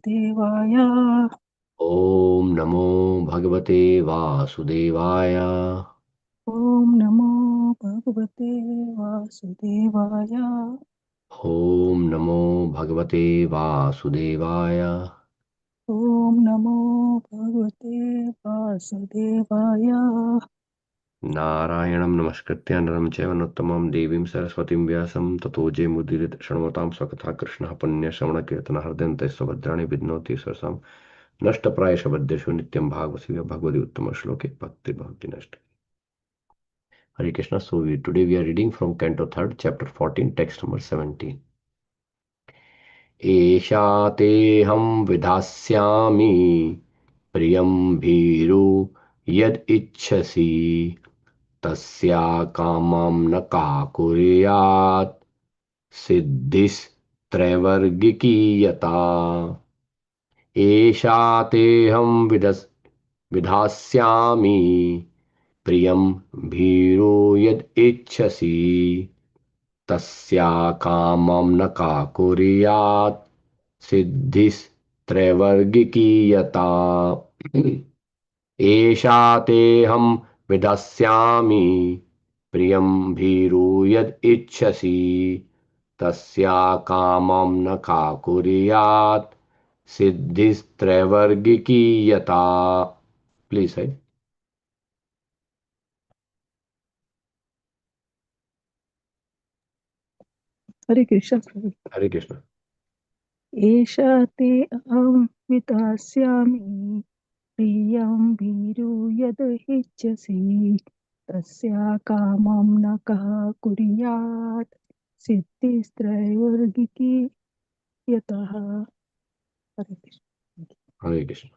वासुदेवाय। ॐ नमो भगवते वासुदेवाय। ॐ नमो भगवते वासुदेवाय। ॐ नमो भगवते वासुदेवाय। ॐ नमो भगवते वासुदेवाय। नारायणं नमस्कृत्य नरं चैव नरोत्तमं देवीं सरस्वतीं व्यासं ततो जयमुदीरयेत् शृण्वतां स्वकथाः कृष्णः पुण्यश्रवणकीर्तनहृदयन्ते स्वभद्राणि विघ्नोति सरसां नष्टप्रायशबद्धेषु नित्यं भागवति भगवति उत्तमश्लोके भक्तिर्भवति नष्ट. Hare Krishna. So today we are reading from Canto 3rd, chapter 14, text number 17. एषा तेऽहं विधास्यामि प्रियं भीरु यद् इच्छसि तस्या कामं न काकुर्यात् सिद्धिस्त्रैवर्गिकी यता एषा तेऽहं विधास्यामि प्रियं भीरु यद् इच्छसि तस्या कामं न काकुर्यात् सिद्धिस्त्रैवर्गिकी यता एषा तेऽहं विधास्यामि प्रियं भीरु यद् इच्छसि तस्या कामं न काकुर्यात् सिद्धिस्त्रैवर्गिकी यता. Please say. Hare Krishna Prabhu. Hare Krishna. एषा ते अहं विधास्यामि प्रियं भीरु यद् इच्छसि तस्या कामं न कः कुर्यात् सिद्धिस्त्रैवर्गिकी यतः। हरे कृष्ण। Hare Krishna.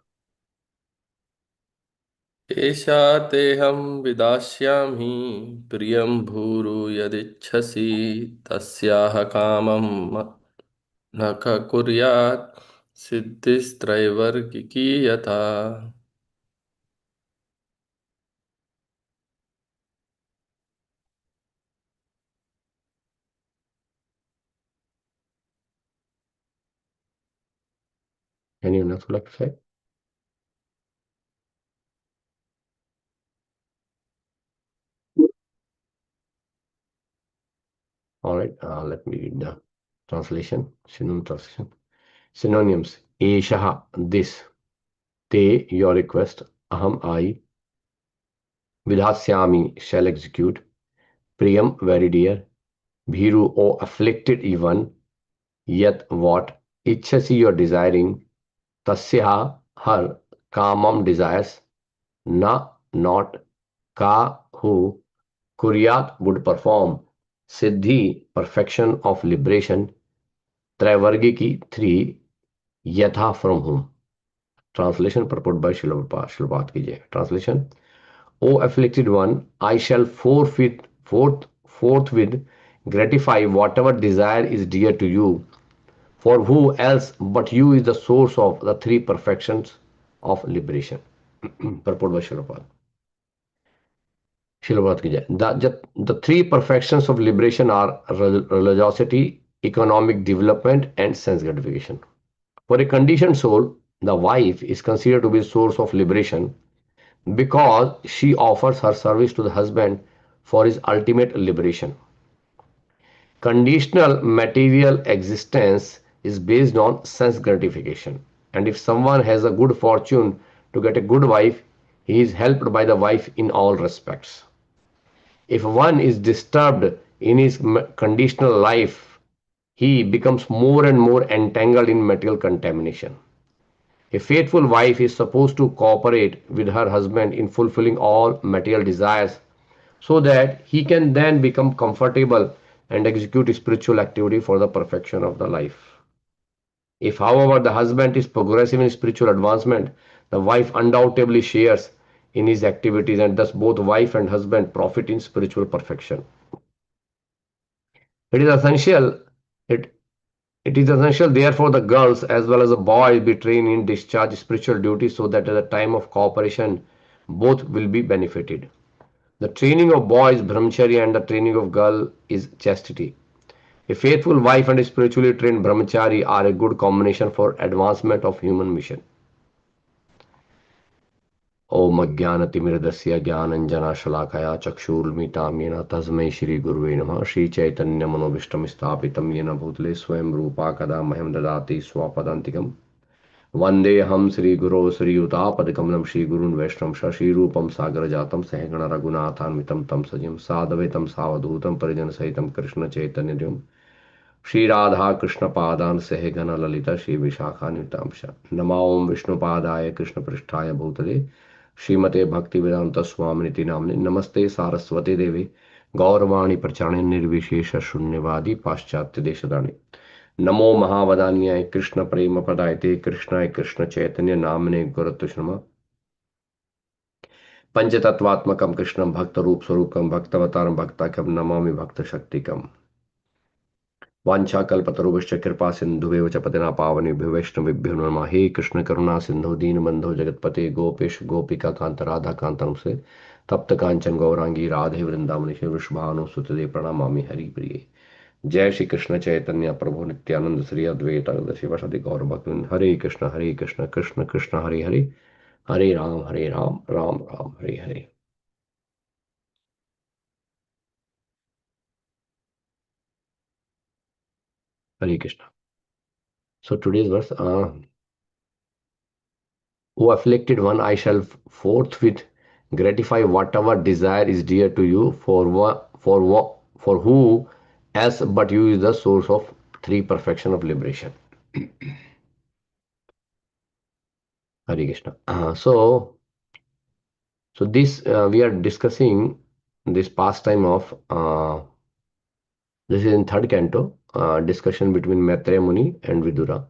एषा तेऽहं विदास्यामि प्रियं भूरु यदिच्छसि तस्याः कामं न कुर्यात् सिद्धिस्त्रैवर्गिकी यथा. Anyone else would like to say? All right, let me read the translation, synonym translation. Synonyms: Eshaha, this; Te, your request; Aham, I; Vidhasyami, shall execute; Priyam, very dear; Bhiru, O afflicted one; Yat, what; Ichhasi, your desiring; Tasya, her; Kamam, desires; Na, not; Ka, who; Kuryat, would perform; Siddhi, perfection of liberation; Traivargiki, three; Yatha, from whom. Translation purport by Srila Prabhupada ki jai. Translation: O afflicted one, I shall forthwith gratify whatever desire is dear to you, for who else but you is the source of the three perfections of liberation. Purport by Srila Prabhupada. Srila Prabhupada ki jai. The three perfections of liberation are religiosity, economic development, and sense gratification. For a conditioned soul, the wife is considered to be a source of liberation because she offers her service to the husband for his ultimate liberation. Conditional material existence is based on sense gratification, and if someone has a good fortune to get a good wife, he is helped by the wife in all respects. If one is disturbed in his conditional life, he becomes more and more entangled in material contamination. A faithful wife is supposed to cooperate with her husband in fulfilling all material desires so that he can then become comfortable and execute spiritual activity for the perfection of the life. If, however, the husband is progressive in spiritual advancement, the wife undoubtedly shares in his activities, and thus both wife and husband profit in spiritual perfection. It is essential it, it is essential therefore the girls as well as the boys be trained in discharge spiritual duties so that at the time of cooperation both will be benefited. The training of boys brahmacharya and the training of girl is chastity. A faithful wife and a spiritually trained brahmachari are a good combination for advancement of human mission. ओम अज्ञानतिमिरदस्य ज्ञानञ्जनशलाकया चक्षुर्मिलितं येन तस्मै श्रीगुरुवे नमः। श्रीचैतन्यमनोभीष्टं स्थापितं येन भूतले स्वयं रूपा कदा मह्यं ददाति स्वपदान्तिकम्। वन्देऽहं श्रीगुरो श्रीयुतापदकमलं श्रीगुरून् वैष्णवं श्रीरूपं सागरजातं सहगण रघुनाथान्वितं तं सजीवं साद्वैतं सावधूतं परिजनसहितं कृष्णचैतन्यदेवं श्रीराधा कृष्णपादान् सहगण ललिता श्रीविशाखान्वितांश। नमो ओं विष्णुपादाय कृष्णपृष्ठाय भूतले श्रीमते भक्तिवेदांत स्वामिनिति नाम्ने। नमस्ते सारस्वती देवी गौरवाणी प्रचारणे निर्विशेष शून्यवादी पाश्चात्य देशदानी। नमो महावदान्याय कृष्ण प्रेम पदायते कृष्णाय कृष्ण चैतन्य नामने गुरुतुष्ण पंचतत्वात्मकं कृष्णं भक्त रूप स्वरूपम भक्तवतारम भक्ताख्यम नमामि भक्त शक्तिकम। वाञ्छाकल्पतरुभ्यश्च कृपा सिन्धुभ्येव च पतिना पावनेभ्यो वैष्णवेभ्यो नमः। हे कृष्ण करुणा सिंधु दीनबंधो जगतपते गोपेश गोपिका कांत राधा कांतम से तप्त कांचन गौरांगी राधे वृंदावनेश्वर वृषभानुसुते प्रणमामि हरि प्रिये। जय श्री कृष्ण चैतन्य प्रभु नित्यानंद श्री अद्वैत शिवसदि गौर भक्तवृंद। हरे कृष्ण कृष्ण कृष्ण हरे हरे, हरे राम राम राम हरे हरे। हरे Krishna. So today's verse, O afflicted one, I shall forthwith gratify whatever desire is dear to you, for who else but you is the source of three perfection of liberation. Hare Krishna. So this we are discussing this pastime of this is in third canto, discussion between Maitreya Muni and Vidura.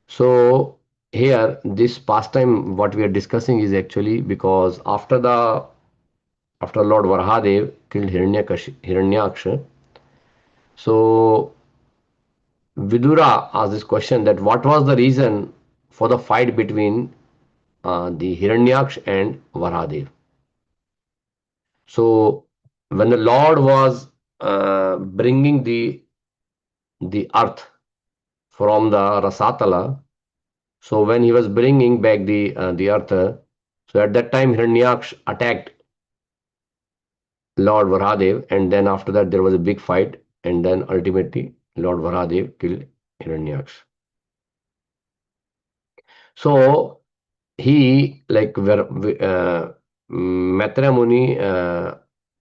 So here this pastime what we are discussing is actually because after Lord Varahadev killed Hiranyaksha, so Vidura asked this question that what was the reason for the fight between the Hiranyaksh and Varahadev. So when the Lord was bringing the earth from the Rasatala, so when he was bringing back the earth, so at that time Hiranyaksh attacked Lord Varahadev, and then after that there was a big fight, and then ultimately Lord Varahadev killed Hiranyaksh. So he Maitreya Muni,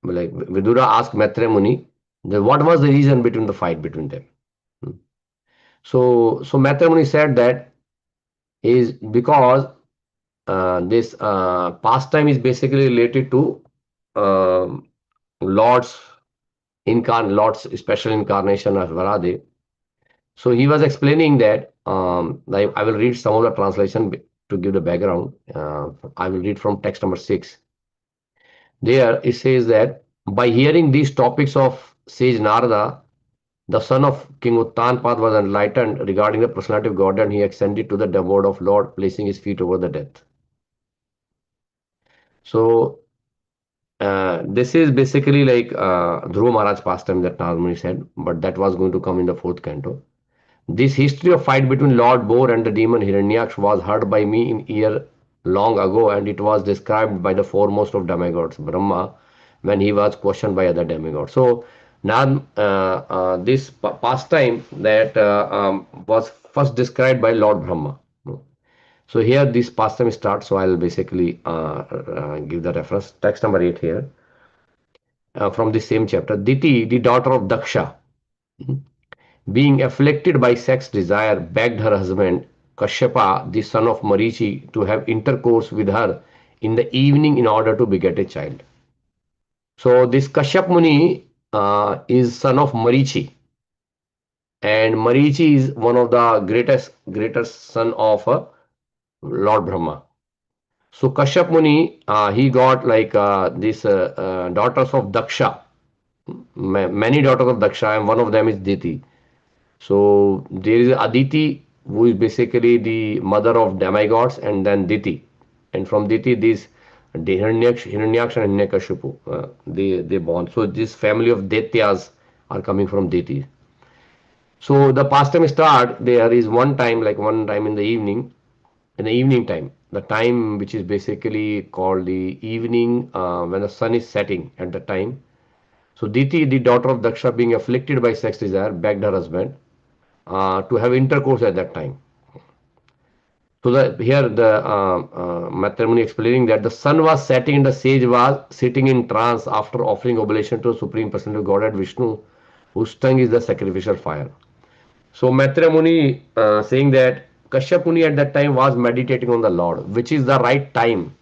like Vidura asked Maitreya Muni what was the reason between the fight between them. So Maitreya Muni said that is because this pastime is basically related to Lord's special incarnation of Varahadev. So he was explaining that I will read some of the translation to give the background. I will read from text number 6. There it says that by hearing these topics of sage Narada, the son of King Uttanpad was enlightened regarding the personality of God, and he ascended to the abode of Lord, placing his feet over the death. So this is basically like Dhruva Maharaj pastime that Narmani said, but that was going to come in the fourth canto. This history of fight between Lord Boar and the demon Hiranyaksh was heard by me in ear long ago, and it was described by the foremost of demigods, Brahma, when he was questioned by other demigods. So now this pastime that was first described by Lord Brahma. So here this pastime starts. So I'll basically give the reference text number 8 here from the same chapter. Diti, the daughter of Daksha, being afflicted by sex desire, begged her husband Kashyapa, the son of Marichi, to have intercourse with her in the evening in order to beget a child. So this Kashyap Muni is son of Marichi, and Marichi is one of the greatest son of Lord Brahma. So Kashyap Muni, he got like these daughters of Daksha, many daughters of Daksha, and one of them is Diti. So there is Aditi, who is basically the mother of demigods, and then Diti. And from Diti, these Hiranyaksha and Hiranyakashipu, they born. So this family of Daityas are coming from deities. So the pastime start there is one time, like one time in the evening time, the time which is basically called the evening when the sun is setting at the time. So Diti, the daughter of Daksha, being afflicted by sex desire, begged her husband to have intercourse at that time. So here the matrimony explaining that the sun was setting and the sage was sitting in trance after offering oblation to Supreme Personality of Godhead Vishnu, whose tongue is the sacrificial fire. So Matrimony saying that Kashyap Muni at that time was meditating on the Lord, which is the right time,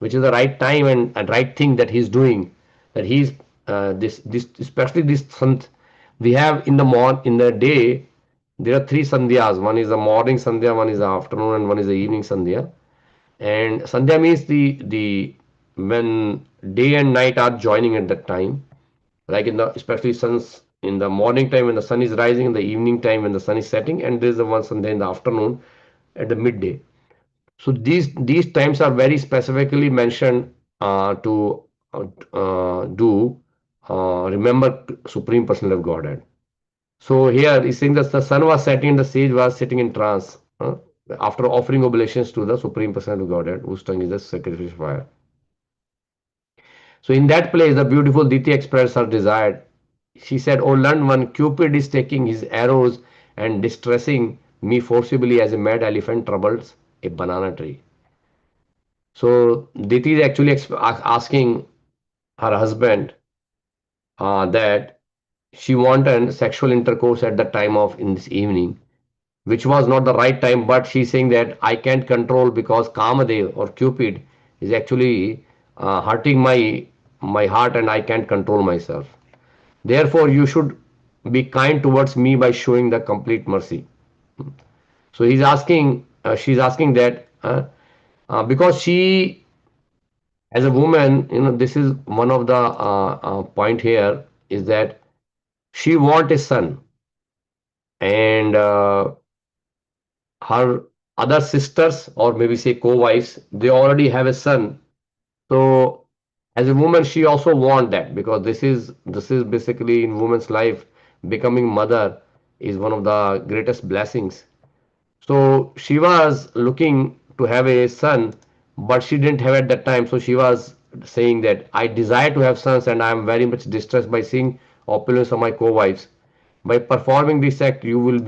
and right thing that he's doing, that he's this especially this sant we have in the day. There are three sandhyas. One is the morning sandhya, one is the afternoon, and one is the evening sandhya. And sandhya means the when day and night are joining at that time, like in the especially suns in the morning time when the sun is rising, in the evening time when the sun is setting, and there is the one sandhya in the afternoon at the midday. So these times are very specifically mentioned to do remember Supreme Personality of Godhead. So here he's saying that the sun was setting, the sage was sitting in trance after offering oblations to the Supreme Personality of Godhead, whose tongue is the sacrificial fire. So in that place, the beautiful Diti expressed her desire. She said, "O learned one, Cupid is taking his arrows and distressing me forcibly as a mad elephant troubles a banana tree." So Diti is actually asking her husband that she wanted sexual intercourse at the time of in this evening, which was not the right time, but she's saying that I can't control because Kamadev or Cupid is actually hurting my heart and I can't control myself. Therefore, you should be kind towards me by showing the complete mercy. So she's asking that because she, as a woman, this is one of the point here is that she want a son, and her other sisters or maybe say co-wives, they already have a son. So as a woman, she also want that because this is basically in woman's life, becoming mother is one of the greatest blessings. So she was looking to have a son, but she didn't have at that time. So she was saying that I desire to have sons, and I am very much distressed by seeing opulence of my co-wives. By performing this act, you will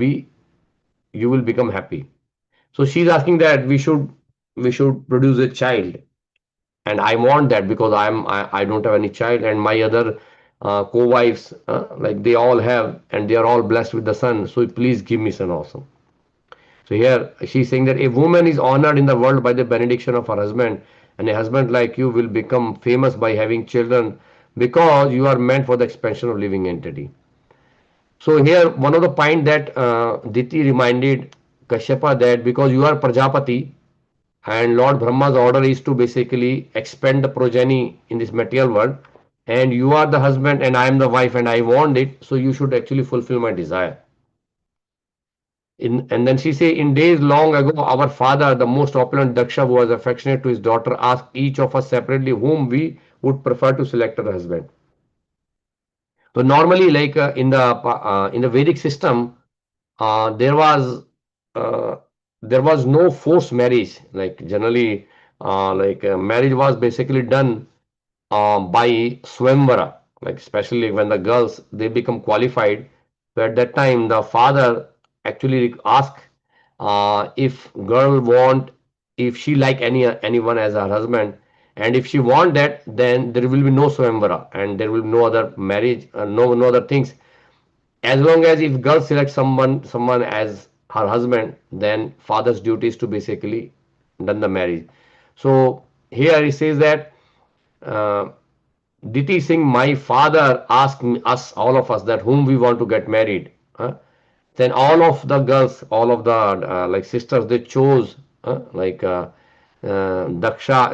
become happy. So she's asking that we should produce a child, and I want that because I don't have any child, and my other co-wives like they all have, and they are all blessed with the son. So please give me son also. So here she's saying that a woman is honored in the world by the benediction of her husband, and a husband like you will become famous by having children because you are meant for the expansion of living entity. So here one of the point that Diti reminded Kashyapa that because you are Prajapati and Lord Brahma's order is to basically expand the progeny in this material world, and you are the husband and I am the wife and I want it, so you should actually fulfill my desire. And then she say, in days long ago, our father, the most opulent Daksha, who was affectionate to his daughter, asked each of us separately whom we would prefer to select as husband. So normally, like in the Vedic system, there uh, was no forced marriage. Like generally, marriage was basically done by Swamvara, like especially when the girls they become qualified. So at that time, the father actually ask if girl want if she like anyone as her husband, and if she want that, then there will be no Swamvara and there will be no other marriage, no other things. As long as if girl selects someone as her husband, then father's duty is to basically done the marriage. So here he says that. Uh, Diti Singh, my father asked us, all of us, that whom we want to get married. Then all of the girls, all of the like sisters, they chose Daksha,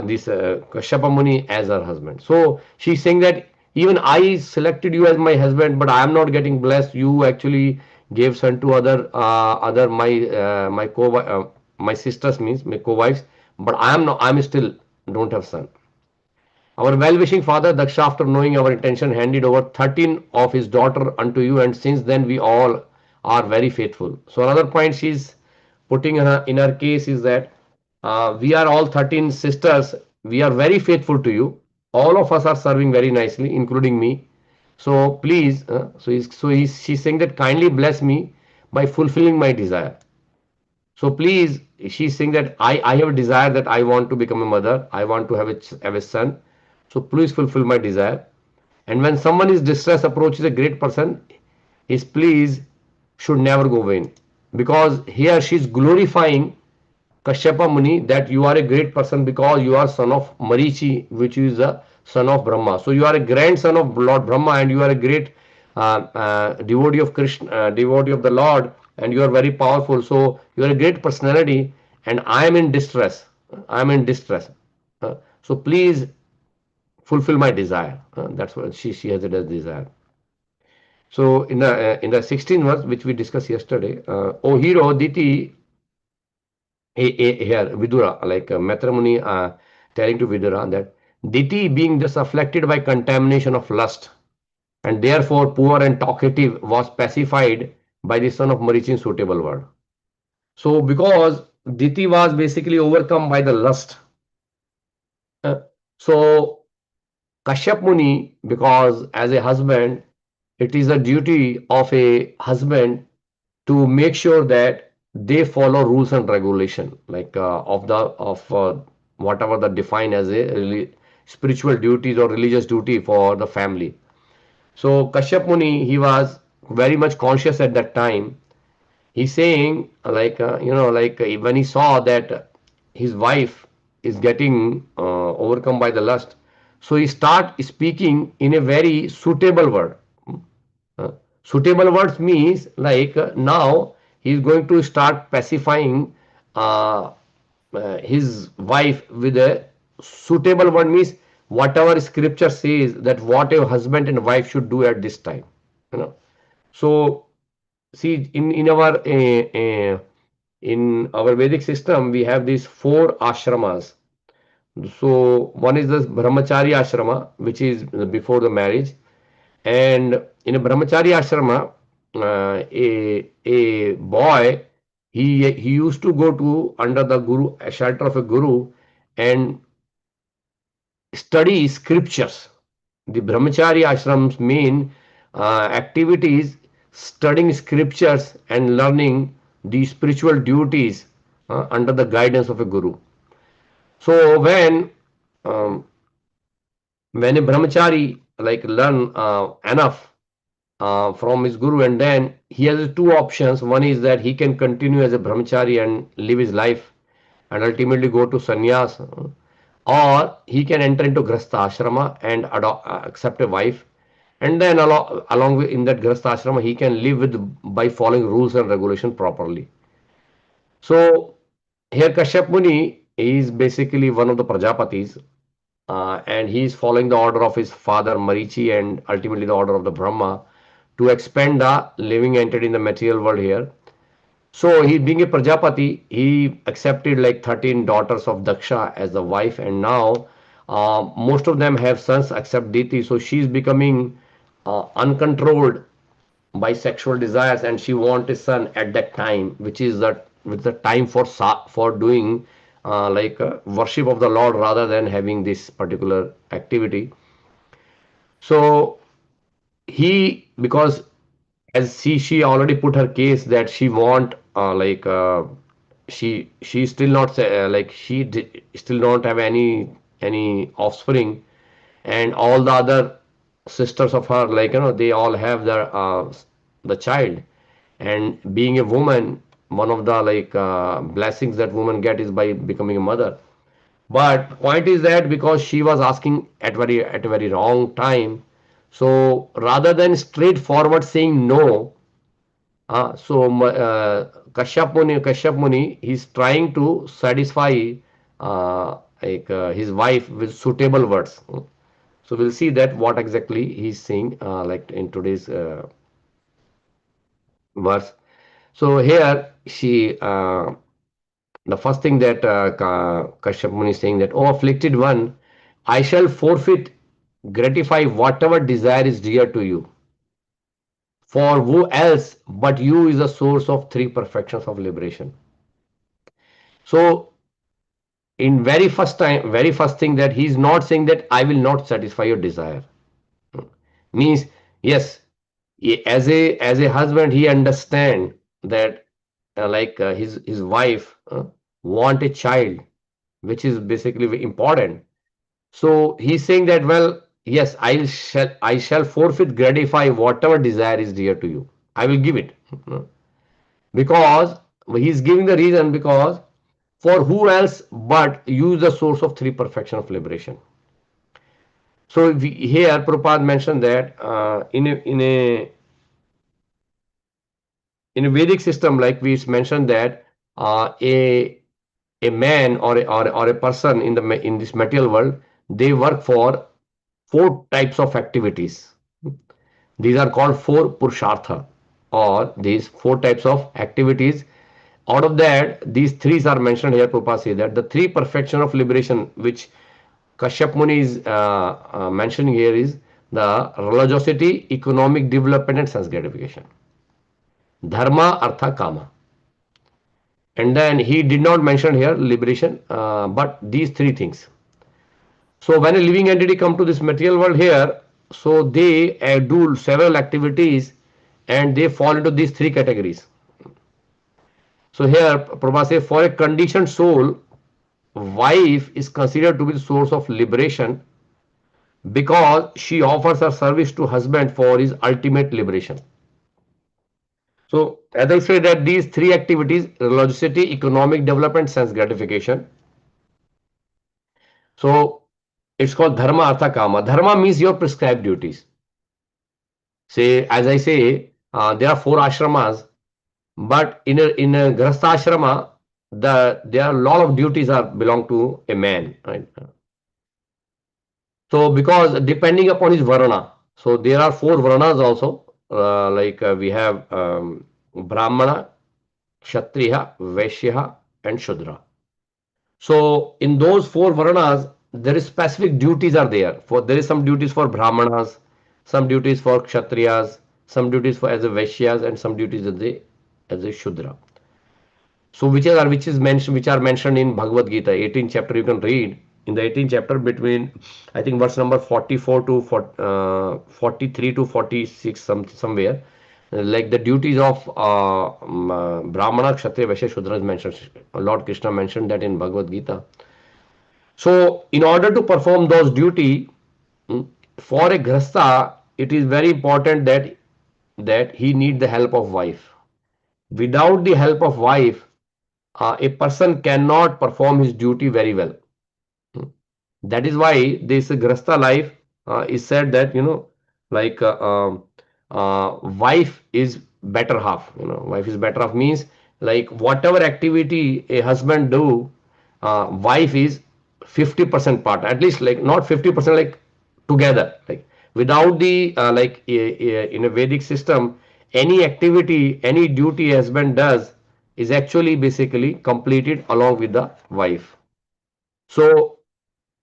this Kashyapa Muni as her husband. So she's saying that even I selected you as my husband, but I am not getting blessed. You actually gave son to other my sisters means my co-wives, but I am not. I am still don't have son. Our well-wishing father Daksha, after knowing our intention, handed over 13 of his daughter unto you, and since then we all are very faithful. So another point she's putting in her case is that we are all 13 sisters. We are very faithful to you. All of us are serving very nicely, including me. So please, she's saying that kindly bless me by fulfilling my desire. So please, she's saying that I have a desire that I want to become a mother. I want to have a son. So please fulfill my desire. And when someone is distressed approaches a great person, his pleas should never go vain. Because here she is glorifying Kashyapa Muni that you are a great person because you are son of Marichi, which is the son of Brahma. So you are a grandson of Lord Brahma and you are a great devotee of Krishna, devotee of the Lord, and you are very powerful. So you are a great personality, and I am in distress. I am in distress. So please fulfill my desire. That's what she has it as desire. So in the 16th verse, which we discussed yesterday, O hero Diti here Vidura, like Matramuni telling to Vidura that Diti being thus afflicted by contamination of lust and therefore poor and talkative was pacified by the son of Marichi in suitable word. So because Diti was basically overcome by the lust, uh, so Kashyap Muni, because as a husband, it is a duty of a husband to make sure that they follow rules and regulation like of whatever that define as a spiritual duties or religious duty for the family. So Kashyap Muni, he was very much conscious at that time. He's saying like when he saw that his wife is getting overcome by the lust, so he start speaking in a very suitable word. uh, Suitable words means like now he is going to start pacifying uh, his wife with a suitable word means whatever scripture says that what a husband and wife should do at this time. You know. So see in our Vedic system we have these four ashramas. So one is the brahmachari ashrama, which is before the marriage, and in a brahmachari ashrama, a boy he used to go to under the guru shelter of a guru and study scriptures. The brahmachari ashram's main activity is studying scriptures and learning the spiritual duties under the guidance of a guru. So um, when a brahmachari like learn enough from his guru, and then he has two options. One is that he can continue as a brahmachari and live his life and ultimately go to sannyas, or he can enter into grastha ashrama and accept a wife, and then along with in that grastha ashrama he can live with by following rules and regulation properly. So here Kashyap Muni is basically one of the Prajapatis, and he is following the order of his father Marichi and ultimately the order of the Brahma to expand the living entity in the material world here. So he being a Prajapati, he accepted like 13 daughters of Daksha as the wife, and now most of them have sons except Diti. So she is becoming uncontrolled by sexual desires, and she wants a son at that time, which is that with the time for doing worship of the Lord rather than having this particular activity. So he because as she already put her case that she want she still not like still don't have any offspring, and all the other sisters of her they all have the child, and being a woman, one of the blessings that woman get is by becoming a mother. But point is that because she was asking at a very wrong time, so rather than straightforward saying no, Kashyap Muni, he's trying to satisfy his wife with suitable words. So we'll see that what exactly he's saying like in today's verse. So here the first thing that Kashyap Muni is saying that, oh afflicted one, I shall forfeit, gratify whatever desire is dear to you. For who else but you is the source of three perfections of liberation. So in very first thing that he is not saying that I will not satisfy your desire. Means yes, as a husband he understand that his wife want a child, which is basically very important. So he's saying that, well, yes, I shall forfeit, gratify whatever desire is dear to you. I will give it. Because he's giving the reason, because for who else but you is the source of three perfection of liberation. So here Prabhupada mentioned that in a Vedic system, like we mentioned that a man or a person in this material world, they work for four types of activities. These are called four purushartha, or these four types of activities. Out of that, these three are mentioned here. Prabhupada says that the three perfection of liberation, which Kashyap Muni is mentioning here, is the religiosity, economic development, and sense gratification. Dharma, artha, kama. And then he did not mention here liberation, but these three things. So when a living entity come to this material world here, so they do several activities and they fall into these three categories. So here Prabhupada says, for a conditioned soul, wife is considered to be the source of liberation because she offers her service to husband for his ultimate liberation. So as I said that these three activities, religiosity, economic development, sense gratification. So it's called dharma, artha, kama. Dharma means your prescribed duties. Say, as I say, there are four ashramas, but in a grahastha ashrama, there are a lot of duties are belong to a man, right? So because depending upon his varna, so there are four varnas also. We have Brahmana, Kshatriya, Vaishya, and Shudra. So in those four varnas, there is specific duties are there. For there is some duties for Brahmanas, some duties for Kshatriyas, some duties for as a Vaishyas, and some duties as a Shudra. So which are mentioned in Bhagavad Gita, 18th chapter. You can read in the 18th chapter between, I think, verse number 44 to 43 to 46, somewhere. Like the duties of Brahmana, Kshatriya, Vaishya, Shudra is mentioned. Lord Krishna mentioned that in Bhagavad Gita. So in order to perform those duty, for a grasta, it is very important that he need the help of wife. Without the help of wife, a person cannot perform his duty very well. That is why this grasta life is said that, like wife is better half. Wife is better half means, like whatever activity a husband do, wife is 50% part, at least, like not 50%, like together. Like without the in a Vedic system, any activity, any duty husband does is actually basically completed along with the wife. So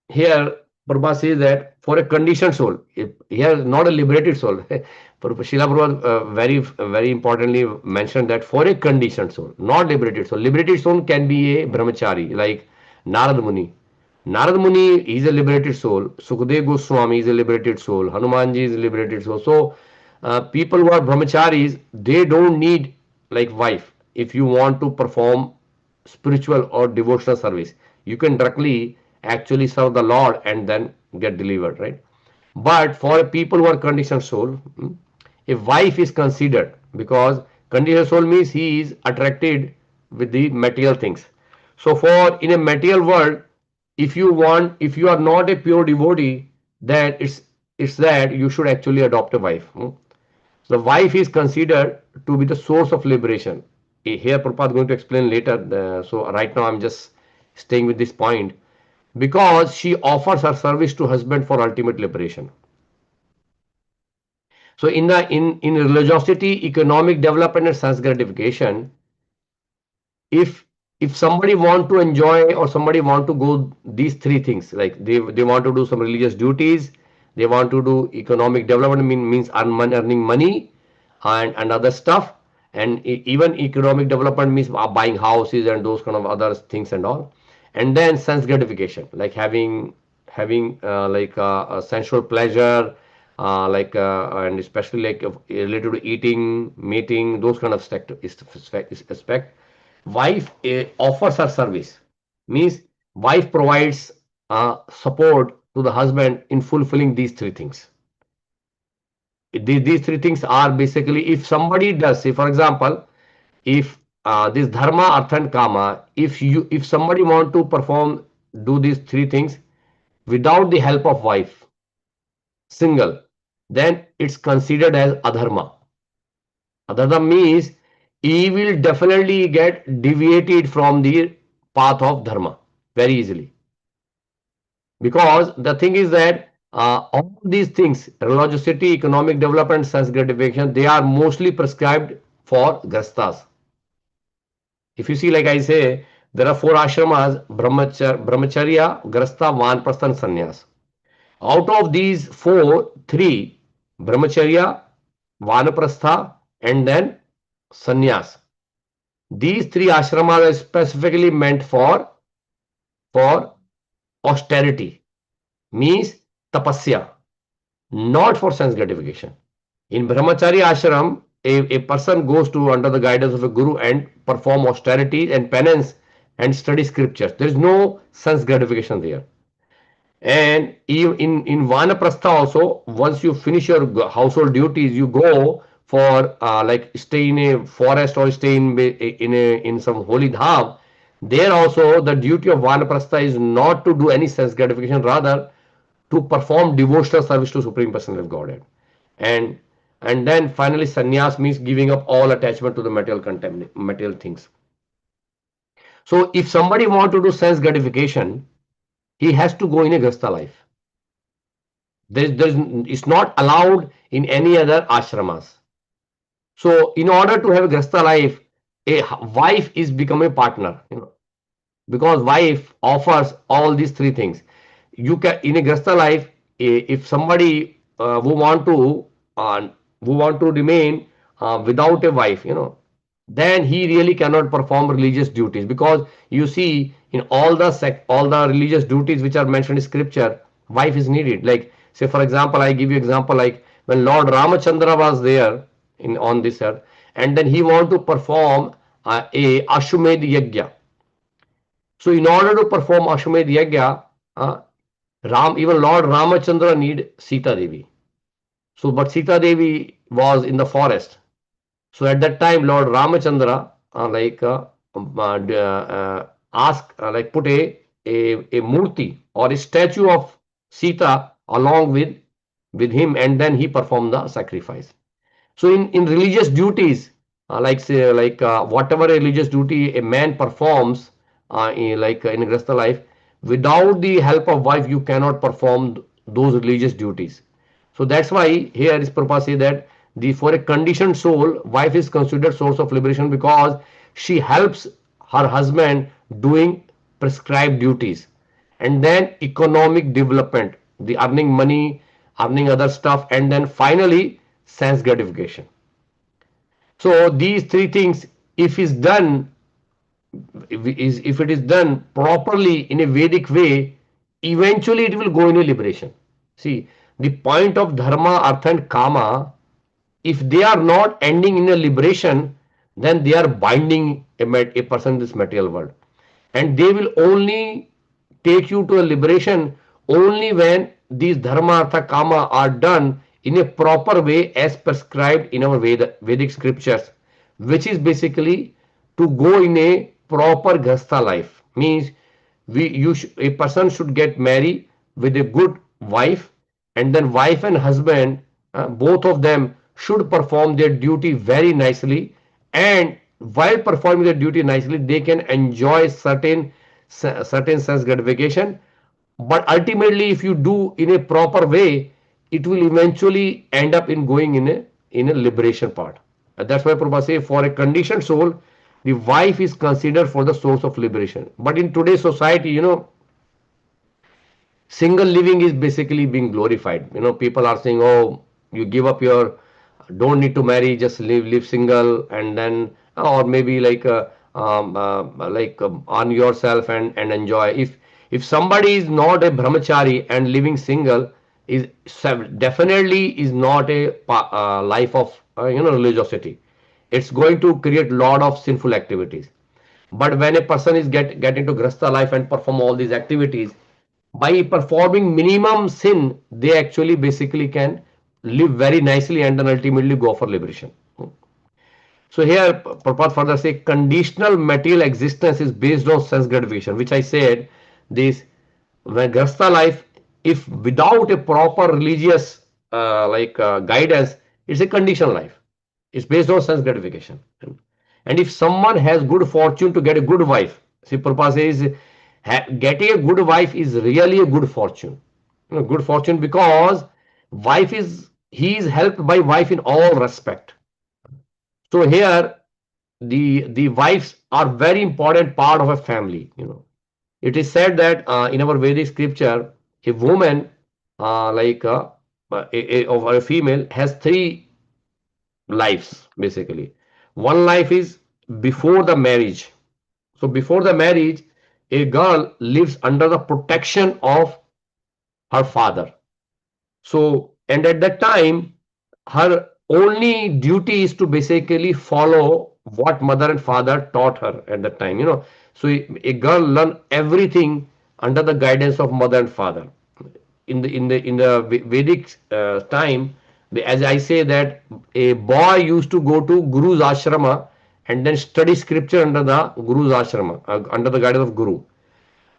here Prabhupada says that for a conditioned soul, here not a liberated soul. Srila Prabhupada very importantly mentioned that for a conditioned soul, not liberated soul. Liberated soul can be a brahmachari, like Narad Muni. Narad Muni is a liberated soul. Sukhdev Goswami is a liberated soul. Hanumanji is a liberated soul. So people who are brahmacharis, they don't need like wife. If you want to perform spiritual or devotional service, you can directly actually serve the Lord and then get delivered, right? But for people who are conditioned soul, a wife is considered, because conditioned soul means he is attracted with the material things. So for in a material world, if you are not a pure devotee, then it's that you should actually adopt a wife. The wife is considered to be the source of liberation. Here Prabhupada is going to explain later. So right now I'm just staying with this point, because she offers her service to husband for ultimate liberation. So in religiosity, economic development, and sense gratification, if if somebody want to enjoy or somebody want to go these three things, like they want to do some religious duties, they want to do economic development, means earning money and other stuff, and even economic development means buying houses and those kind of other things and all, and then sense gratification, like having like a sensual pleasure, and especially like related to eating, mating, those kind of aspect. Wife offers her service, means wife provides support to the husband in fulfilling these three things. These three things are basically, if somebody does, say for example, if this dharma, artha and kama, if somebody want to perform, do these three things without the help of wife, single, then it's considered as adharma. Adharma means he will definitely get deviated from the path of dharma very easily. Because the thing is that all these things, religiosity, economic development, sense gratification, they are mostly prescribed for grastas. If you see, like I say, there are four ashramas: brahmacharya, grasta, vanprastha, and sannyas. Out of these four, three, brahmacharya, vanaprastha, and then sannyas. These three ashramas are specifically meant for austerity, means tapasya, not for sense gratification. In brahmachari ashram, a person goes to under the guidance of a guru and perform austerity and penance and study scriptures. There is no sense gratification there. And in Vanaprastha also, once you finish your household duties, you go for like stay in a forest or stay in some holy dham. There also the duty of Vanaprastha is not to do any sense gratification, rather to perform devotional service to Supreme Personality of Godhead. And and then finally sannyas means giving up all attachment to the material things. So if somebody want to do sense gratification, he has to go in a grasta life. It's not allowed in any other ashramas. So in order to have a grasta life, a wife is become a partner, because wife offers all these three things. You can in a grasta life, if somebody uh, who want to remain without a wife, then he really cannot perform religious duties, because you see in all the religious duties which are mentioned in scripture, wife is needed. Like say for example, I give you example, like when Lord Ramachandra was there in on this earth, and then he want to perform a Ashwamedh Yajna. So in order to perform Ashwamedh Yajna, even Lord Ramachandra need Sita Devi. So but Sita Devi was in the forest. So at that time, Lord Ramachandra ask like put a murti or a statue of Sita along with him, and then he performed the sacrifice. So in religious duties, like say whatever religious duty a man performs in a Grasta life, without the help of wife, you cannot perform those religious duties. So that's why here is Prabhupada say that the for a conditioned soul, wife is considered source of liberation, because she helps her husband doing prescribed duties, and then economic development, the earning money, earning other stuff, and then finally sense gratification. So these three things, if is done, if it is done properly in a Vedic way, eventually it will go in a liberation. See, the point of dharma, artha, and kama, if they are not ending in a liberation, then they are binding a person in this material world, and they will only take you to a liberation only when these dharma, artha, kama are done in a proper way as prescribed in our Vedic scriptures, which is basically to go in a proper grastha life. Means a person should get married with a good wife, and then wife and husband, both of them should perform their duty very nicely, and while performing their duty nicely, they can enjoy certain sense gratification. But ultimately, if you do in a proper way, it will eventually end up in going in a liberation part. And that's why Prabhupada say for a conditioned soul, the wife is considered for the source of liberation. But in today's society, single living is basically being glorified. People are saying, oh, you give up your, don't need to marry, just live single, and then, or maybe on yourself and enjoy. If somebody is not a brahmachari and living single, is definitely is not a life of religiosity. It's going to create lot of sinful activities. But when a person is get into grasta life and perform all these activities, by performing minimum sin, they actually basically can live very nicely and then ultimately go for liberation. So here, Prabhupada further say conditional material existence is based on sense gratification, which I said this when grasta life, if without a proper religious guidance, it's a conditional life. It's based on sense gratification. And if someone has good fortune to get a good wife, see Prabhupada says getting a good wife is really a good fortune. Good fortune because wife is he is helped by wife in all respect. So here the wives are very important part of a family. It is said that in our Vedic scripture, a woman or a female has three lives basically. One life is before the marriage. So before the marriage, a girl lives under the protection of her father. So, and at that time, her only duty is to basically follow what mother and father taught her at that time. So a girl learn everything under the guidance of mother and father. In the Vedic time, as I say that a boy used to go to Guru's ashrama and then study scripture under the Guru's ashrama, under the guidance of Guru.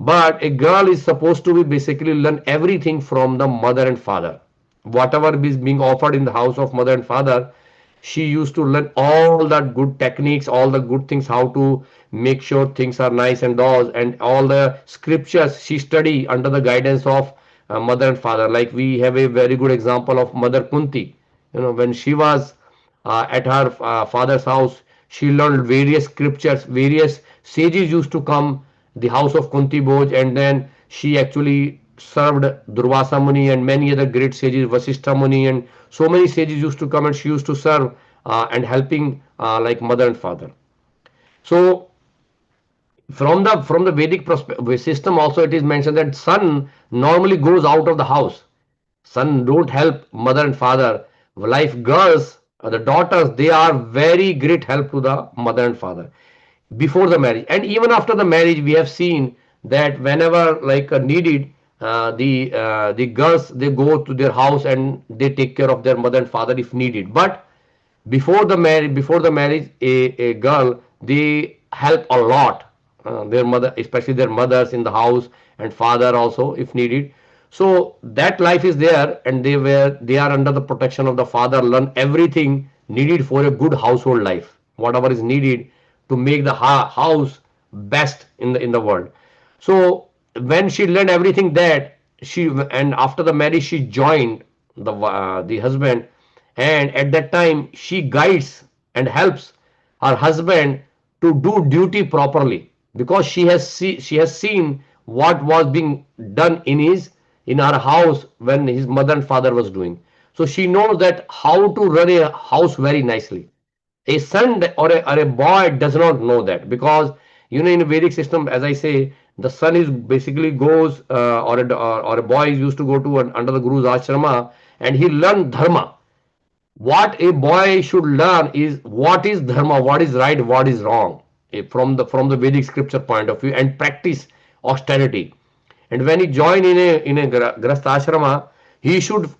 But a girl is supposed to be basically learn everything from the mother and father. Whatever is being offered in the house of mother and father, she used to learn all the good techniques, all the good things, how to make sure things are nice and those, and all the scriptures she study under the guidance of mother and father. Like we have a very good example of Mother Kunti. When she was at her father's house, she learned various scriptures. Various sages used to come the house of Kunti Bhoj, and then she actually served Durvasa Muni and many other great sages, Vasishtha Muni, and so many sages used to come and she used to serve and helping like mother and father. So from the Vedic system also it is mentioned that son normally goes out of the house. Son don't help mother and father. Life girls, the daughters, they are very great help to the mother and father before the marriage. And even after the marriage, we have seen that whenever needed, the girls, they go to their house and they take care of their mother and father if needed. But before the marriage, a girl, they help a lot their mother, especially their mothers in the house, and father also if needed. So that life is there, and they are under the protection of the father, learn everything needed for a good household life, whatever is needed to make the house best in the world. So when she learned everything that she, and after the marriage she joined the husband, and at that time she guides and helps her husband to do duty properly, because she has seen what was being done in her house when his mother and father was doing. So she knows that how to run a house very nicely. A son or a boy does not know that, because in a Vedic system, as I say, the son is basically goes or a boy is used to go to under the Guru's ashrama, and he learn dharma. What a boy should learn is what is dharma, what is right, what is wrong, from the Vedic scripture point of view, and practice austerity. And when he join in a grastha ashrama, he should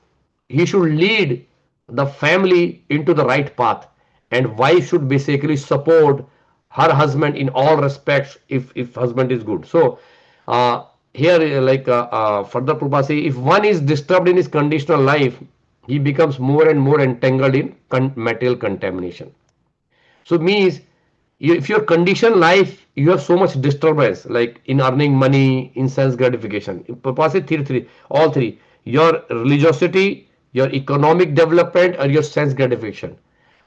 he should lead the family into the right path, and wife should basically support her husband in all respects if husband is good. So here further Prabhupada say, if one is disturbed in his conditional life, he becomes more and more entangled in material contamination. So means if your condition life, you have so much disturbance, like in earning money, in sense gratification. Purpose three, all three. Your religiosity, your economic development, or your sense gratification.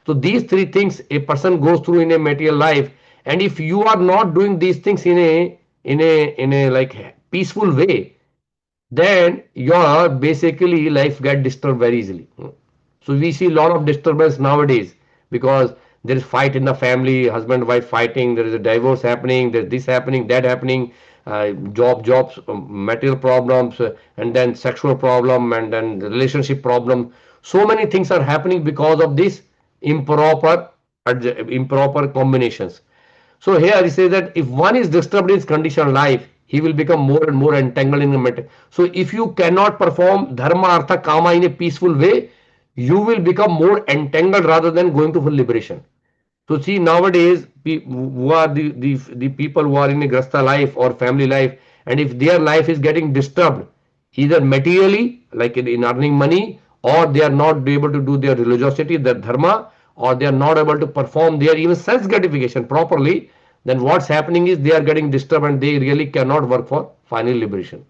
So these three things a person goes through in a material life, And if you are not doing these things in a like peaceful way, then your basically life get disturbed very easily. So we see a lot of disturbance nowadays because there is fight in the family, husband wife fighting, there is a divorce happening, there's this happening, that happening, jobs, material problems, and then sexual problem, and then relationship problem. So many things are happening because of this improper improper combinations. So here he says that if one is disturbed in his conditioned life, he will become more and more entangled in the matter. So if you cannot perform dharma, artha, kama in a peaceful way, you will become more entangled rather than going to full liberation. So see nowadays who are the people who are in a grasta life or family life, and if their life is getting disturbed either materially like in earning money, or they are not able to do their religiosity, their dharma, or they are not able to perform their even sense gratification properly, then what's happening is they are getting disturbed and they really cannot work for final liberation.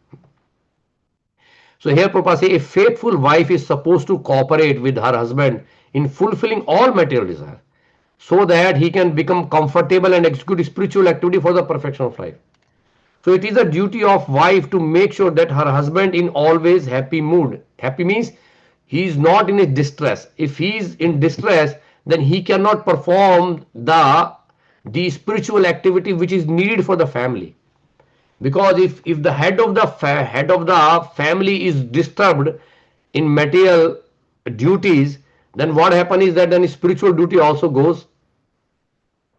So here Prabhupada say a faithful wife is supposed to cooperate with her husband in fulfilling all material desires so that he can become comfortable and execute spiritual activity for the perfection of life. So it is a duty of wife to make sure that her husband in always happy mood. Happy means he is not in a distress. If he is in distress, then he cannot perform the spiritual activity which is needed for the family. Because if the head of the family is disturbed in material duties, then what happens is that then spiritual duty also goes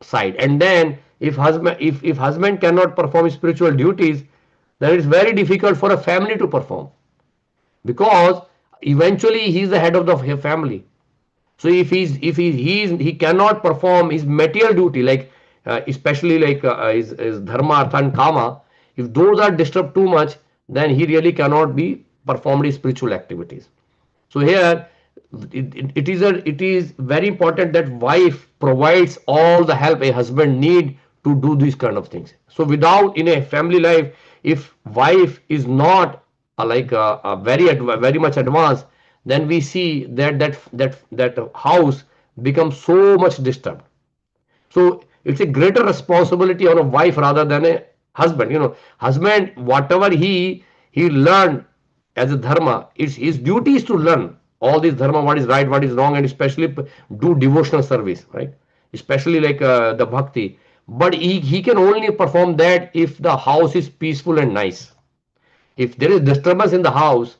side. And then if husband cannot perform spiritual duties, then it's very difficult for a family to perform, because eventually he is the head of the family. So if he cannot perform his material duty, like especially like his dharma, artha and kama, if those are disturbed too much, then he really cannot be performed his spiritual activities. So here it is very important that wife provides all the help a husband need to do these kind of things. So without in a family life, if wife is not very much advanced, then we see that house becomes so much disturbed. So it's a greater responsibility on a wife rather than a husband. Husband, whatever he learned as a dharma, it's his duty is to learn all this dharma, what is right, what is wrong, and especially do devotional service, right? Especially like the bhakti. But he can only perform that if the house is peaceful and nice. If there is disturbance in the house,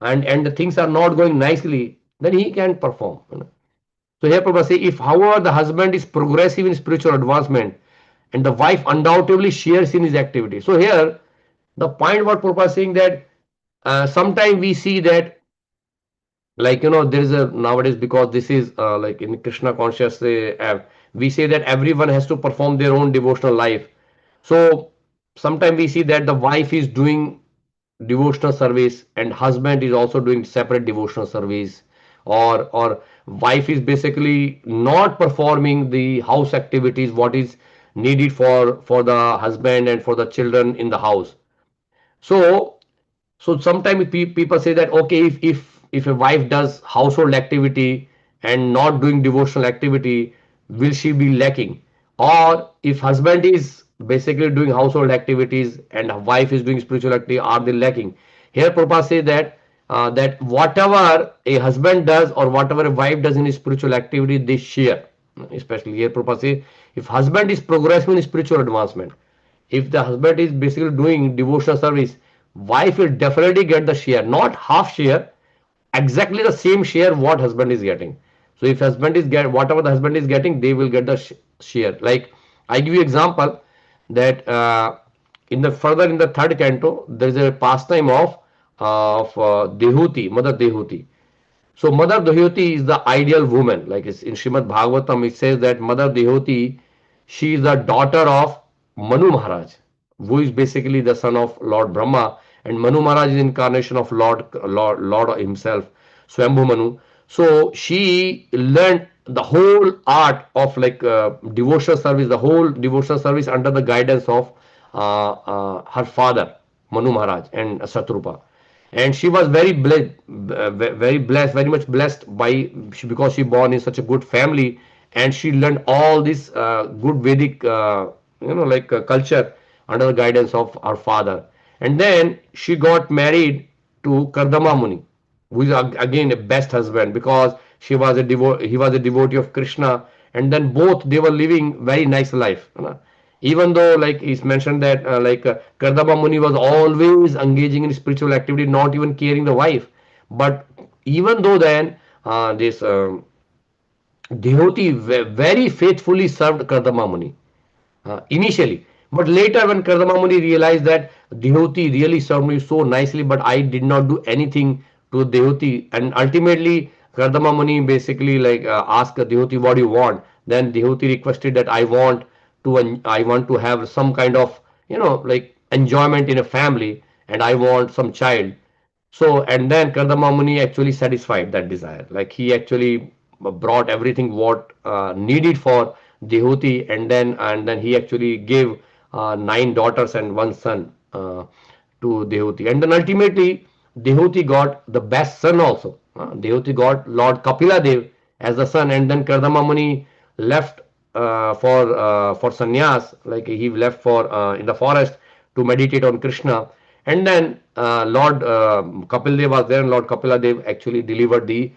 and the things are not going nicely, then he can perform. So here Prabhupada say, if however the husband is progressive in spiritual advancement and the wife undoubtedly shares in his activity. So here the point what Prabhupada is saying that sometimes we see that there is a nowadays, because this is like in Krishna conscious we say that everyone has to perform their own devotional life. So sometimes we see that the wife is doing devotional service and husband is also doing separate devotional service, or wife is basically not performing the house activities what is needed for the husband and for the children in the house. So sometimes people say that okay, if a wife does household activity and not doing devotional activity, will she be lacking? Or if husband is basically doing household activities and wife is doing spiritual activity, are they lacking? Here Prabhupada say that whatever a husband does or whatever a wife does in his spiritual activity, they share. Especially here Prabhupada say, if husband is progressing in spiritual advancement, if the husband is basically doing devotional service, wife will definitely get the share, not half share, exactly the same share what husband is getting. So if husband is get whatever the husband is getting, they will get the share. Like I give you example that in the third canto there is a pastime of Dehuti, Mother Dehuti. So Mother Dehuti is the ideal woman. Like it's in Srimad Bhagavatam, it says that Mother Dehuti, she is the daughter of Manu Maharaj, who is basically the son of Lord Brahma, and Manu Maharaj is incarnation of Lord himself, Swambhu Manu. So she learned the whole art of like devotional service, the whole devotional service under the guidance of her father Manu Maharaj and Satrupa. And she was very blessed, very blessed, very much blessed because she born in such a good family, and she learned all this good Vedic culture under the guidance of her father. And then she got married to Kardama Muni, who is again a best husband, because he was a devotee of Krishna, and then both they were living very nice life, you know. Even though, like it's mentioned that Kardama Muni was always engaging in spiritual activity, not even caring the wife, but even though then this devotee very faithfully served Kardama Muni initially. But later, when Kardama Muni realized that devotee really served me so nicely, but I did not do anything to devotee, and ultimately Kardama Muni basically asked devotee, "What do you want?" Then devotee requested that I want to have some kind of enjoyment in a family, and I want some child. So, and then Kardama Muni actually satisfied that desire. Like he actually brought everything what needed for Dehuti, and then he actually gave nine daughters and one son to Dehuti. And then ultimately Dehuti got the best son also. Dehuti got Lord Kapila Dev as the son, and then Kardama Muni left for sannyas, like he left for in the forest to meditate on Krishna. And then Lord Kapil Dev was there, and Lord Kapila Dev actually delivered the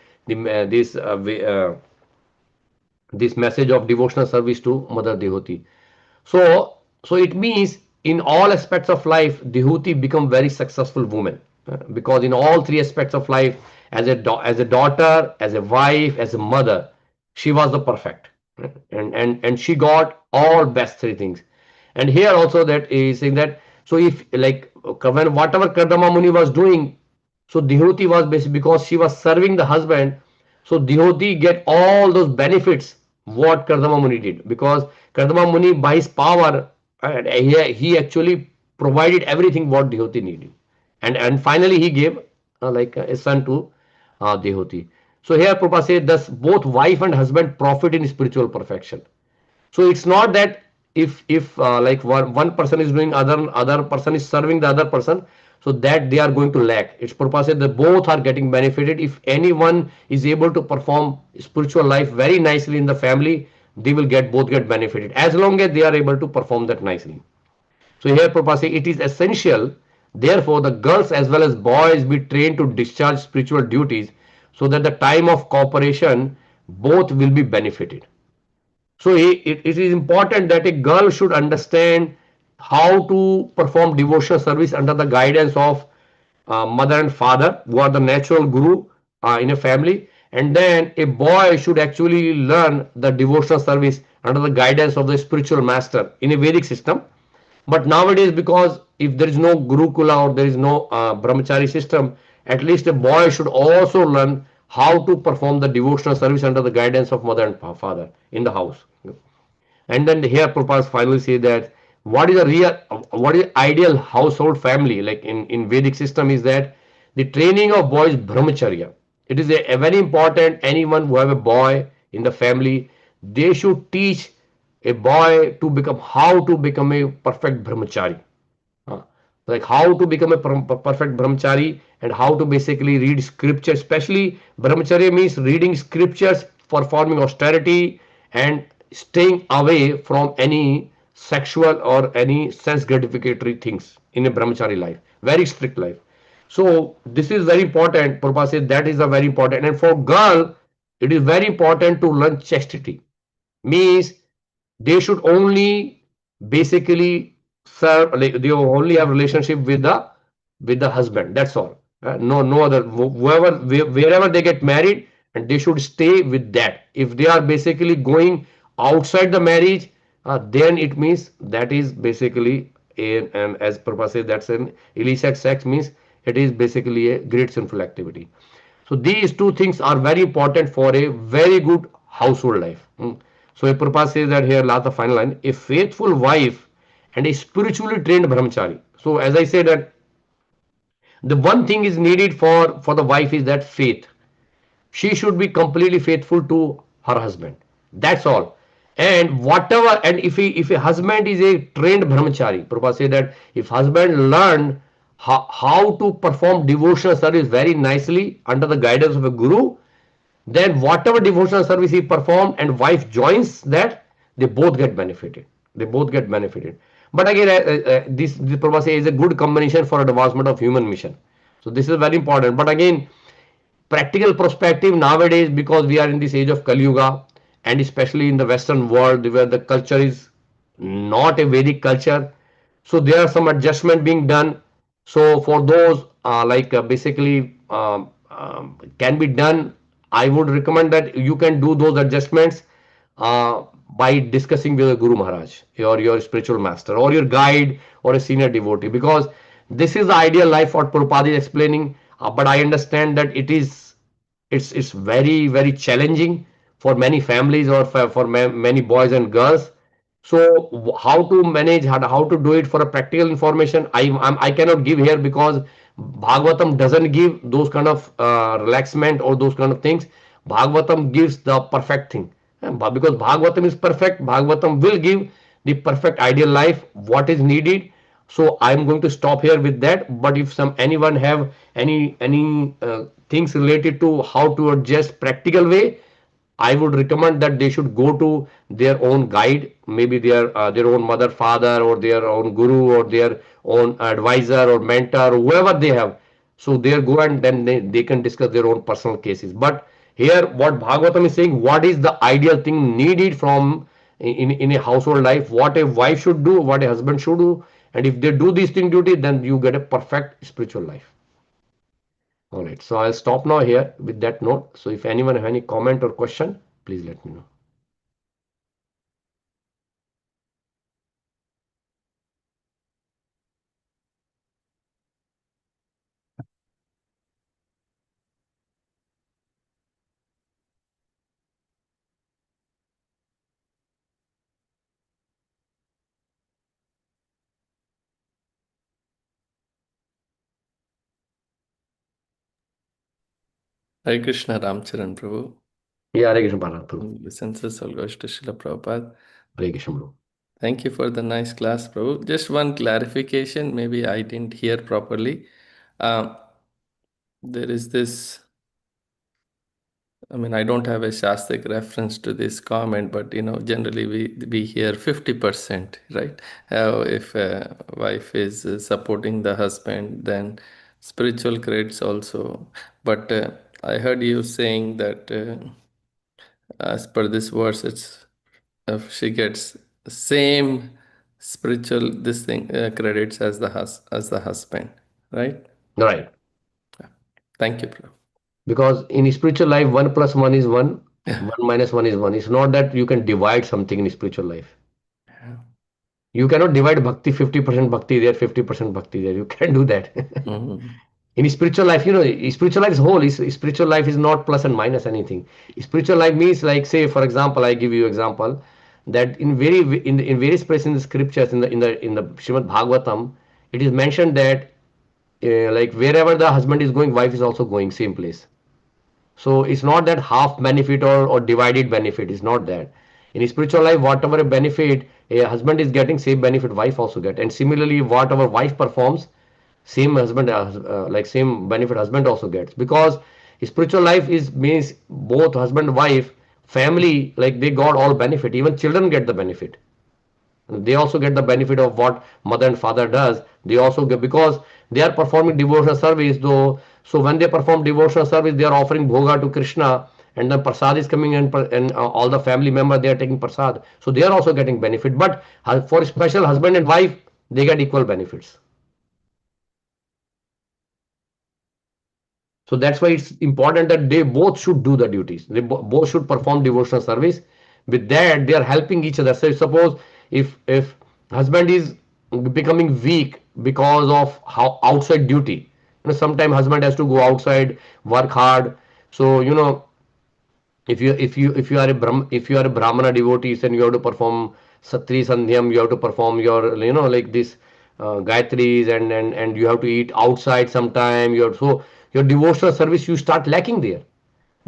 this message of devotional service to Mother Devoti. So, so it means in all aspects of life, Dehuti become very successful woman, because in all three aspects of life, as a daughter, as a wife, as a mother, she was the perfect, and she got all best three things. And here also that is saying that, so if like when whatever Kardama Muni was doing, so Dehuti was basically, because she was serving the husband, so Dehuti get all those benefits what Kardama Muni did, because Kardama Muni by his power, he actually provided everything what Dehuti needed, and finally he gave a son to Dehuti. So here Prabhupada says, thus both wife and husband profit in spiritual perfection. So it's not that if like one person is doing, other person is serving the other person, so that they are going to lack. It's purpose that both are getting benefited. If anyone is able to perform spiritual life very nicely in the family, they will both get benefited, as long as they are able to perform that nicely. So here Prabhupada say, it is essential therefore the girls as well as boys be trained to discharge spiritual duties, so that the time of cooperation both will be benefited. So it is important that a girl should understand how to perform devotional service under the guidance of mother and father, who are the natural guru in a family. And then a boy should actually learn the devotional service under the guidance of the spiritual master in a Vedic system. But nowadays, because if there is no Gurukula or there is no Brahmachari system, at least a boy should also learn how to perform the devotional service under the guidance of mother and father in the house. And then here Prabhupada finally say that what is ideal household family, like in Vedic system, is that the training of boys brahmacharya. It is a very important. Anyone who have a boy in the family, they should teach a boy to become how to become a perfect brahmachari. uh, like how to become a perfect brahmachari, and how to basically read scripture. Especially brahmacharya means reading scriptures, performing austerity, and staying away from any sexual or any sense gratificatory things in a brahmachari life, very strict life. So this is very important. Prabhupada says that is a very important. And for girl, it is very important to learn chastity. Means they should only basically serve, like they only have relationship with the husband, that's all. No other, whoever, wherever they get married, and they should stay with that. If they are basically going outside the marriage, then it means that is basically as Prabhupada says, that's an illicit sex, means it is basically a great sinful activity. So these two things are very important for a very good household life. So a Prabhupada says that here, last the final line, a faithful wife and a spiritually trained brahmachari. So as I said that the one thing is needed for the wife is that faith. She should be completely faithful to her husband, that's all. And whatever, and if a husband is a trained brahmachari, Prabhupada say that if husband learn how to perform devotional service very nicely under the guidance of a guru, then whatever devotional service he performed and wife joins that, they both get benefited. They both get benefited. But again, this Prabhupada says is a good combination for advancement of human mission. So this is very important. But again, practical perspective nowadays, because we are in this age of Kali Yuga, and especially in the Western world where the culture is not a Vedic culture, so there are some adjustment being done. So for those basically can be done, I would recommend that you can do those adjustments uh, by discussing with the Guru Maharaj, your spiritual master, or your guide, or a senior devotee, because this is the ideal life what Prabhupada is explaining. But I understand that it's very challenging for many families, or for many boys and girls. So how to manage, how to do it for a practical information, I cannot give here, because Bhagavatam doesn't give those kind of relaxment or those kind of things. Bhagavatam gives the perfect thing. Because Bhagavatam is perfect, Bhagavatam will give the perfect ideal life, what is needed. So I'm going to stop here with that. But if anyone have any things related to how to adjust practical way, I would recommend that they should go to their own guide, maybe their own mother, father, or their own guru, or their own advisor or mentor, or whoever they have. So they go, and then they can discuss their own personal cases. But here, what Bhagavatam is saying, what is the ideal thing needed from in a household life, what a wife should do, what a husband should do, and if they do these thing duty, then you get a perfect spiritual life. All right, so I'll stop now here with that note. So if anyone have any comment or question, please let me know. Hare Krishna Ramcharan Prabhu. Yeah, Hare Krishna Prabhu. Licenses all goes to Srila Prabhupada. Hare Krishna Prabhu. Thank you for the nice class, Prabhu. Just one clarification, maybe I didn't hear properly. There is this, I mean, I don't have a Shastic reference to this comment, but generally we hear 50%, right? If a wife is supporting the husband, then spiritual credits also. But I heard you saying that as per this verse, it's if she gets same spiritual this thing credits as the husband, right? Right. Thank you, Prabhu. Because in spiritual life, 1 plus 1 is 1, 1 minus 1 is 1. It's not that you can divide something in spiritual life. You cannot divide bhakti, 50% bhakti there, 50% bhakti there. You can't do that. Mhm. In spiritual life, spiritual life is whole. Spiritual life is not plus and minus anything. Spiritual life means, like, say, for example, I give you example that in various places in the scriptures, in the Srimad Bhagavatam, it is mentioned that like wherever the husband is going, wife is also going same place. So it's not that half benefit or divided benefit. It's not that. In spiritual life, whatever a benefit a husband is getting, same benefit wife also get. And similarly, whatever wife performs, same husband like same benefit husband also gets. Because spiritual life is means both husband wife family, like they got all benefit. Even children get the benefit. They also get the benefit of what mother and father does. They also get, because they are performing devotional service though. So when they perform devotional service, they are offering bhoga to Krishna, and then prasad is coming, and all the family members, they are taking prasad, so they are also getting benefit. But for special husband and wife, they get equal benefits. So that's why it's important that they both should do the duties. They both should perform devotional service. With that, they are helping each other. So suppose if husband is becoming weak because of how outside duty, sometimes husband has to go outside, work hard. So if you are a brahmana devotee, then you have to perform satri sandhyam, you have to perform your like this gayatris, and you have to eat outside sometime. So your devotional service, you start lacking there.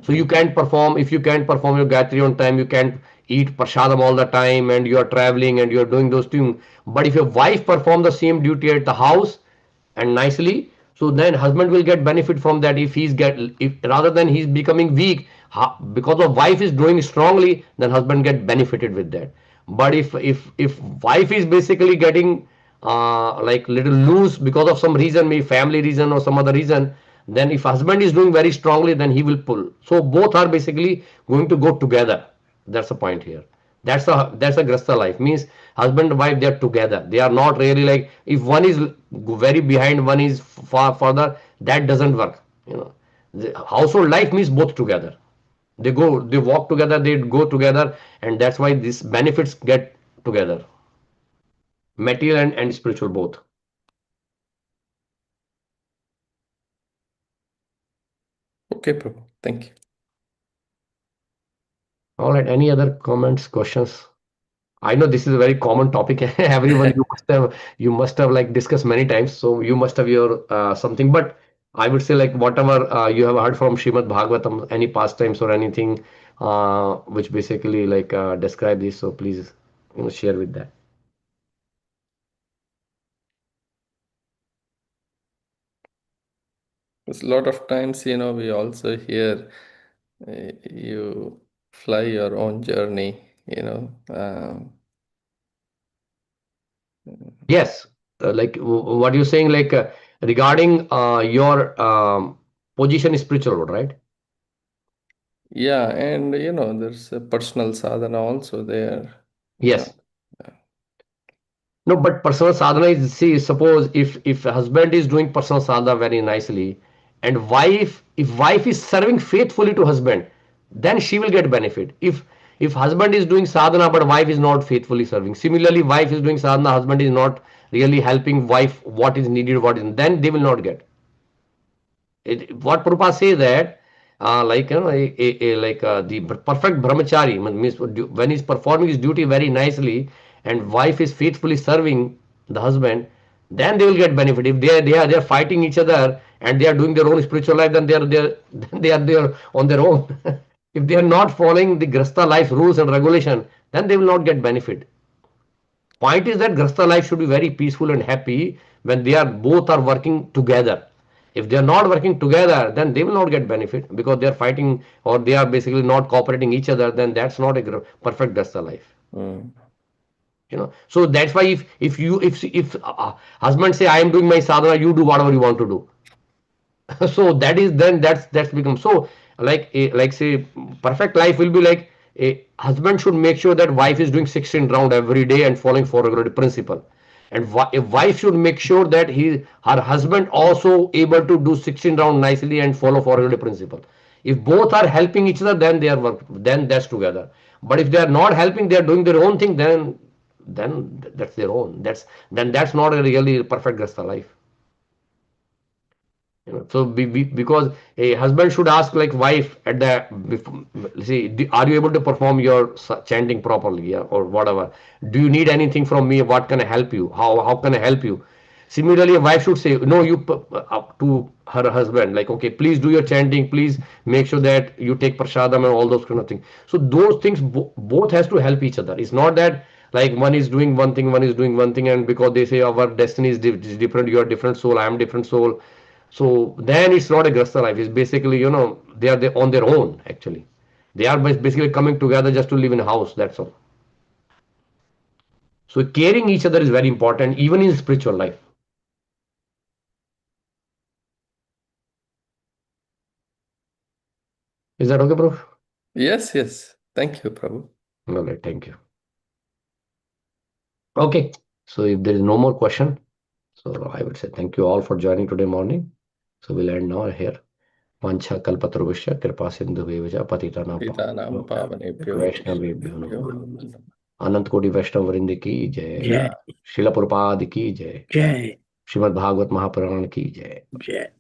So you can't perform, if you can't perform your gayatri on time, you can't eat prasadam all the time, and you are traveling and you are doing those things. But if your wife perform the same duty at the house and nicely, so then husband will get benefit from that. If he's get, if rather than he's becoming weak, because the wife is doing strongly, then husband get benefited with that. But if wife is basically getting like little loose because of some reason, maybe family reason or some other reason, then if husband is doing very strongly, then he will pull. So both are basically going to go together. That's the point here. That's a grasta life, means husband and wife, they are together. They are not really like, if one is very behind, one is far further, that doesn't work. The household life means both together. They walk together, they go together, and that's why these benefits get together, material and spiritual both. Okay, Prabhu. Thank you. All right, any other comments, questions? I know this is a very common topic. Everyone, you must have like discussed many times, so you must have your something. But I would say like whatever you have heard from Srimad Bhagavatam, any pastimes or anything which basically like describe this. So please, share with that. Because a lot of times, we also hear you fly your own journey, Yes, like what you're saying, like regarding your position in spiritual world, right? yeah, and there's a personal sadhana also there, you know. Yes. No, but personal sadhana is, see, suppose if husband is doing personal sadhana very nicely, and if wife is serving faithfully to husband, then she will get benefit. If husband is doing sadhana but wife is not faithfully serving, similarly wife is doing sadhana, husband is not really helping wife what is needed, then they will not get. What Prabhupada say that like the perfect brahmachari means when he's performing his duty very nicely and wife is faithfully serving the husband, then they will get benefit. If they are fighting each other and they are doing their own spiritual life, then they are there on their own. If they are not following the grasta life rules and regulation, then they will not get benefit. Point is that grasta life should be very peaceful and happy when they are both are working together. If they are not working together, then they will not get benefit because they are fighting or they are basically not cooperating each other. Then that's not a perfect grasta life. Mm. So that's why if husband say I am doing my sadhana, you do whatever you want to do. So that is then that's become so like say perfect life will be like a husband should make sure that wife is doing 16 round every day and following four regular principle, and a wife should make sure that her husband also able to do 16 round nicely and follow four regular principle. If both are helping each other, then they are then that's together. But if they are not helping, they are doing their own thing, then that's their own, that's not a really perfect grasta life. So because a husband should ask like wife at the see, are you able to perform your chanting properly, yeah, or whatever? Do you need anything from me? What can I help you? How can I help you? Similarly, a wife should say no, up to her husband, like, okay, please do your chanting, please make sure that you take prasadam and all those kind of things. So those things both has to help each other. It's not that like one is doing one thing, one is doing one thing, and because they say our destiny is different, you are different soul, I am different soul, so then it's not a grasta life. It's basically, they are on their own actually. They are basically coming together just to live in a house. That's all. So caring each other is very important, even in spiritual life. Is that okay, bro? Yes, yes. Thank you, Prabhu. All right, thank you. Okay, so if there is no more question, so I would say thank you all for joining today morning. So we'll end now here. Vancha kalpatarvishya kripa sindhu vevaja patitanam Pitanam pavanebhyo वैष्णवेभ्यो vaishnavebhyo नमः। namo namaha. अनंत कोटि वैष्णव वृंद की जय। जय शिला प्रपाद की जय। जय श्रीमद् भागवत महापुराण की जय। जय।